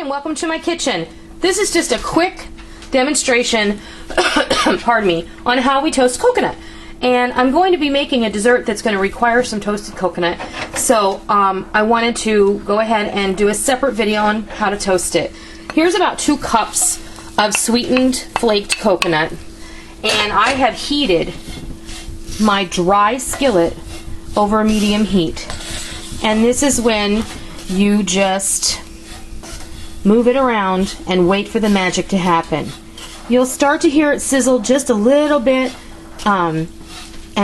and welcome to my kitchen. This is just a quick demonstration pardon me, on how we toast coconut. And I'm going to be making a dessert that's going to require some toasted coconut. So I wanted to go ahead and do a separate video on how to toast it. Here's about 2 cups of sweetened flaked coconut. And I have heated my dry skillet over a medium heat. And this is when you just move it around and wait for the magic to happen. You'll start to hear it sizzle just a little bit, and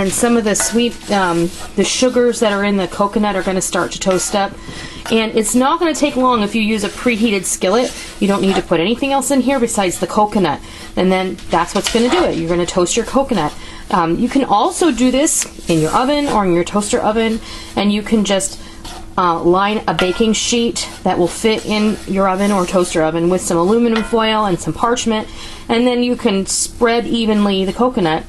some of the sweet, the sugars that are in the coconut are going to start to toast up. And it's not going to take long if you use a preheated skillet. You don't need to put anything else in here besides the coconut. And then that's what's going to do it. You're going to toast your coconut. You can also do this in your oven or in your toaster oven, and you can just line a baking sheet that will fit in your oven or toaster oven with some aluminum foil and some parchment, and then you can spread evenly the coconut,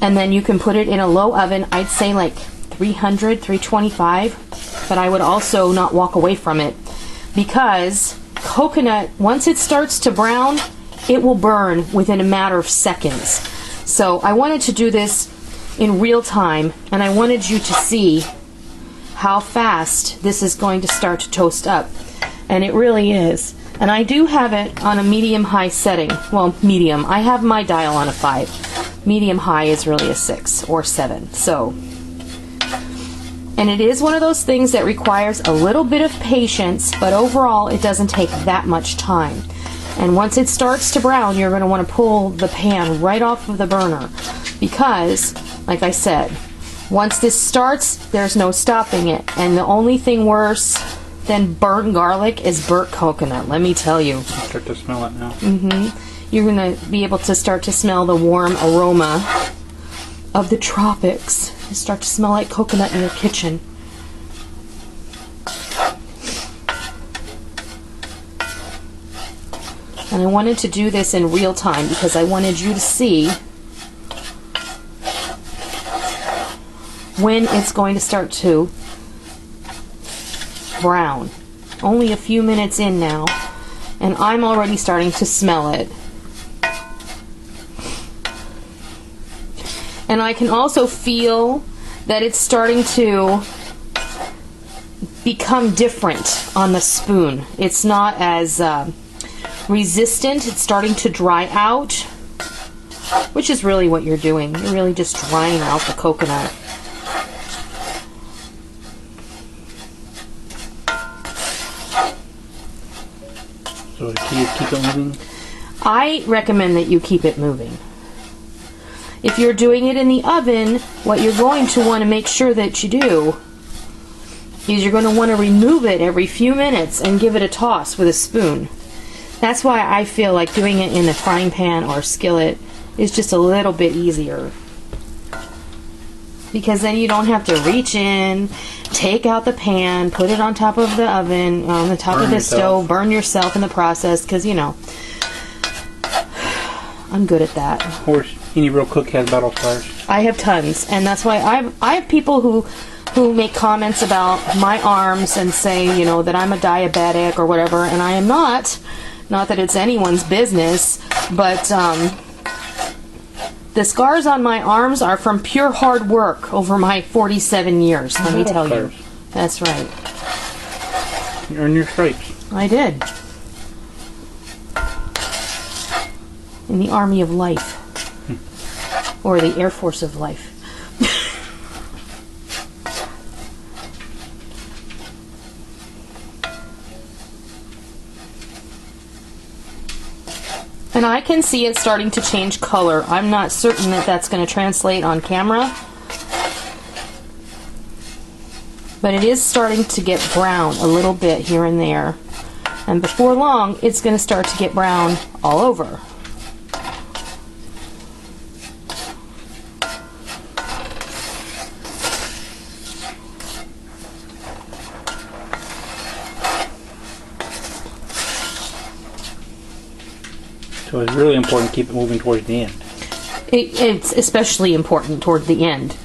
and then you can put it in a low oven. I'd say like 300, 325, but I would also not walk away from it, because coconut, once it starts to brown, it will burn within a matter of seconds. So I wanted to do this in real time, and I wanted you to see how fast this is going to start to toast up. And it really is. And I do have it on a medium-high setting. Well, medium. I have my dial on a 5. Medium-high is really a 6 or 7. So, and it is one of those things that requires a little bit of patience, but overall it doesn't take that much time. And once it starts to brown, you're going to want to pull the pan right off of the burner, because, like I said, once this starts, there's no stopping it. And the only thing worse than burnt garlic is burnt coconut, let me tell you. I start to smell it now. You're going to be able to start to smell the warm aroma of the tropics. You start to smell like coconut in your kitchen. And I wanted to do this in real time because I wanted you to see when it's going to start to brown. Only a few minutes in now, and I'm already starting to smell it. And I can also feel that it's starting to become different on the spoon. It's not as resistant. It's starting to dry out, which is really what you're doing. You're really just drying out the coconut. So the key is keep it moving? I recommend that you keep it moving. If you're doing it in the oven, what you're going to want to make sure that you do is you're going to want to remove it every few minutes and give it a toss with a spoon. That's why I feel like doing it in a frying pan or skillet is just a little bit easier. Because then you don't have to reach in, take out the pan, put it on top of the oven, on the top of the stove, burn yourself in the process, because, you know, I'm good at that. Of course, any real cook has battle scars. I have tons, and that's why I have people who make comments about my arms and say, you know, that I'm a diabetic or whatever, and I am not. Not that it's anyone's business, but the scars on my arms are from pure hard work over my 47 years, let me tell you. That's right. You earned your stripes. I did. In the Army of Life. Or the Air Force of Life. And I can see it starting to change color. I'm not certain that that's going to translate on camera, but it is starting to get brown a little bit here and there. And before long, it's going to start to get brown all over. So it's really important to keep it moving towards the end. It's especially important toward the end,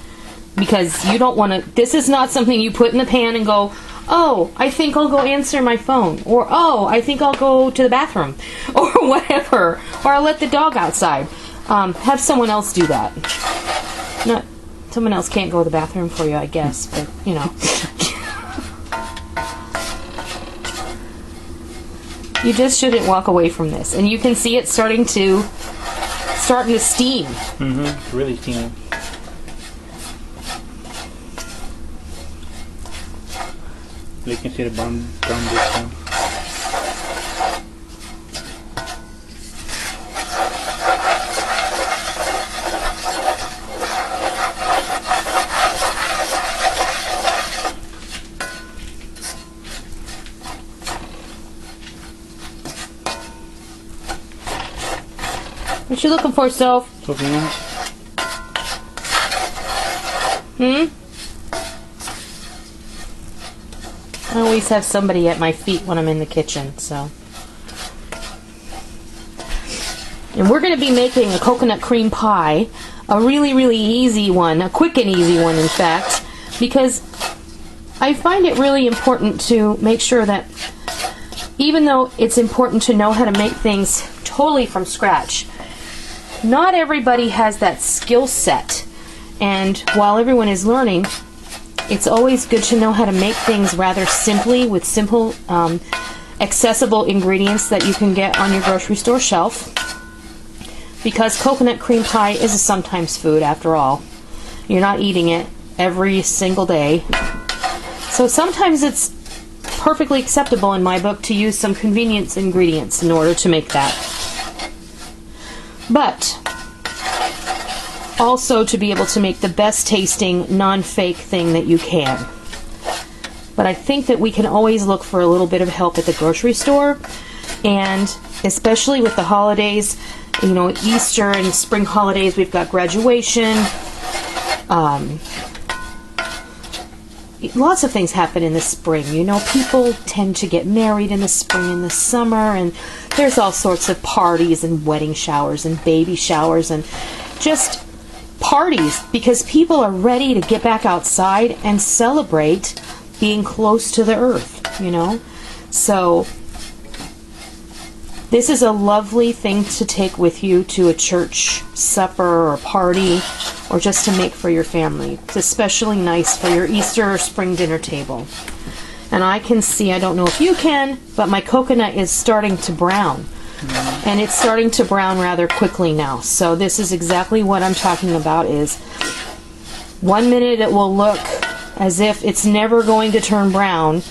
because you don't want to, this is not something you put in the pan and go, oh, I think I'll go answer my phone, or oh, I think I'll go to the bathroom, or whatever, or I'll let the dog outside. Have someone else do that. Not someone else can't go to the bathroom for you, I guess, but you know. You just shouldn't walk away from this, and you can see it starting to steam. It's really steaming. You can see the brown bits down. What you looking for, Soph? Something else? I always have somebody at my feet when I'm in the kitchen, so. And we're going to be making a coconut cream pie, a really, really easy one, a quick and easy one, in fact, because I find it really important to make sure that even though it's important to know how to make things totally from scratch, not everybody has that skill set. And while everyone is learning, it's always good to know how to make things rather simply with simple, accessible ingredients that you can get on your grocery store shelf. Because coconut cream pie is a sometimes food, after all. You're not eating it every single day. So sometimes it's perfectly acceptable in my book to use some convenience ingredients in order to make that. But also to be able to make the best tasting, non-fake thing that you can. But I think that we can always look for a little bit of help at the grocery store, and especially with the holidays, you know, Easter and spring holidays, we've got graduation. Lots of things happen in the spring. You know, people tend to get married in the spring and the summer, and there's all sorts of parties and wedding showers and baby showers and just parties because people are ready to get back outside and celebrate being close to the earth, you know? So this is a lovely thing to take with you to a church supper or party, or just to make for your family. It's especially nice for your Easter or spring dinner table. And I can see, I don't know if you can, but my coconut is starting to brown. And it's starting to brown rather quickly now. So this is exactly what I'm talking about. Is 1 minute it will look as if it's never going to turn brown,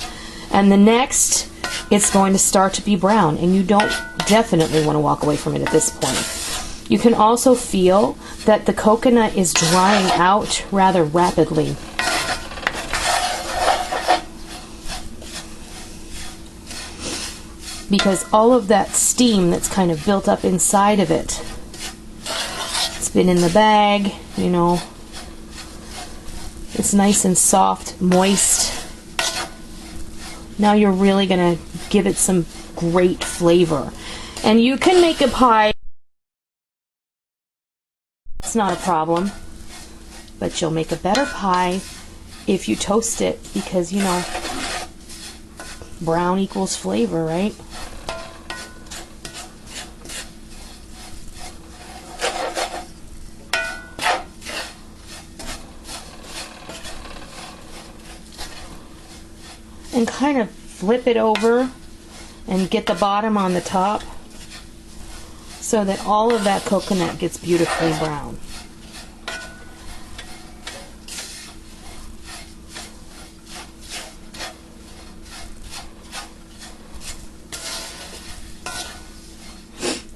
and the next it's going to start to be brown, and you don't definitely want to walk away from it at this point. You can also feel that the coconut is drying out rather rapidly. Because all of that steam that's kind of built up inside of it, it's been in the bag, you know, it's nice and soft, moist. Now you're really going to give it some great flavor. And you can make a pie. It's not a problem. But you'll make a better pie if you toast it, because, you know, brown equals flavor, right? And kind of flip it over and get the bottom on the top so that all of that coconut gets beautifully brown.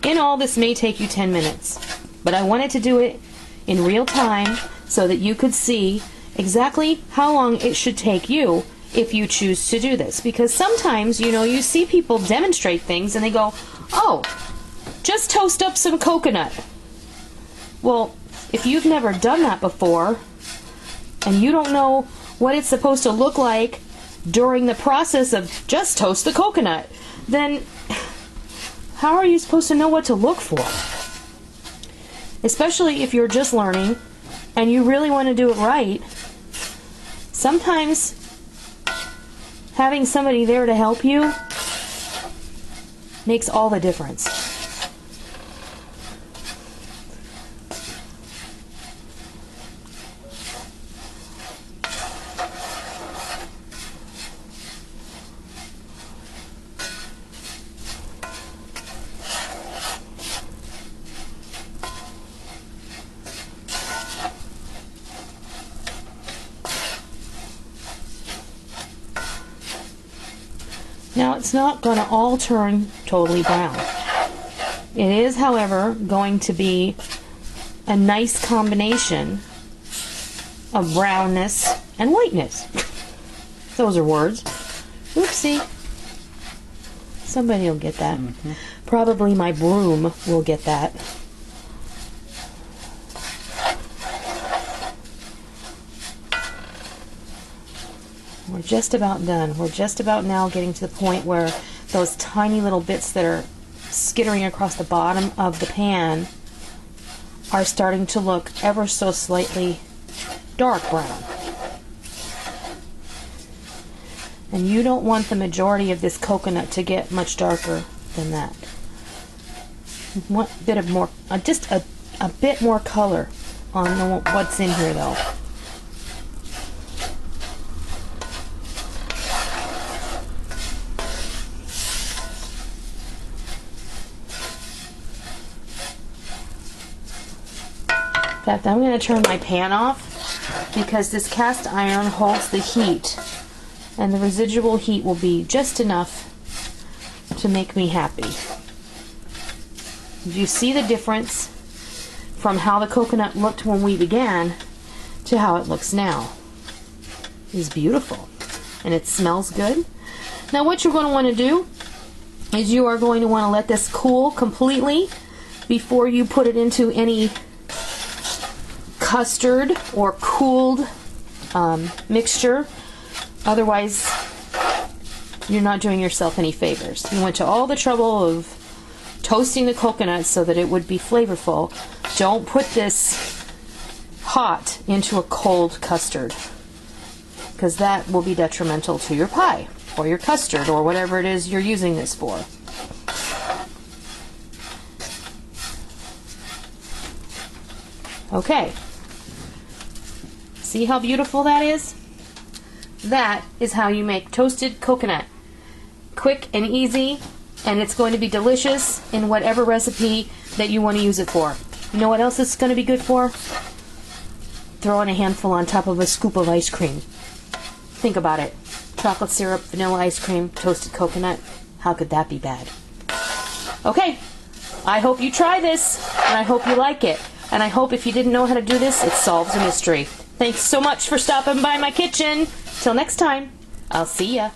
In all, this may take you 10 minutes, but I wanted to do it in real time so that you could see exactly how long it should take you if you choose to do this. Because sometimes, you know, you see people demonstrate things and they go, oh, just toast up some coconut. Well, if you've never done that before and you don't know what it's supposed to look like during the process of just toast the coconut, then how are you supposed to know what to look for? Especially if you're just learning and you really want to do it right. Sometimes having somebody there to help you makes all the difference. Now it's not going to all turn totally brown. It is, however, going to be a nice combination of brownness and whiteness. Those are words. Oopsie. Somebody will get that. Probably my broom will get that. We're just about done. We're just about now getting to the point where those tiny little bits that are skittering across the bottom of the pan are starting to look ever so slightly dark brown. And you don't want the majority of this coconut to get much darker than that. You want a bit of more, just a bit more color on what's in here though. In fact, I'm going to turn my pan off because this cast iron holds the heat, and the residual heat will be just enough to make me happy. Do you see the difference from how the coconut looked when we began to how it looks now? It's beautiful, and it smells good. Now what you're going to want to do is you are going to want to let this cool completely before you put it into any custard or cooled mixture. Otherwise, you're not doing yourself any favors. You went to all the trouble of toasting the coconut so that it would be flavorful. Don't put this hot into a cold custard, because that will be detrimental to your pie or your custard or whatever it is you're using this for. Okay. See how beautiful that is? That is how you make toasted coconut. Quick and easy, and it's going to be delicious in whatever recipe that you want to use it for. You know what else it's going to be good for? Throwing a handful on top of a scoop of ice cream. Think about it. Chocolate syrup, vanilla ice cream, toasted coconut. How could that be bad? Okay, I hope you try this, and I hope you like it. And I hope if you didn't know how to do this, it solves a mystery. Thanks so much for stopping by my kitchen. Till next time, I'll see ya.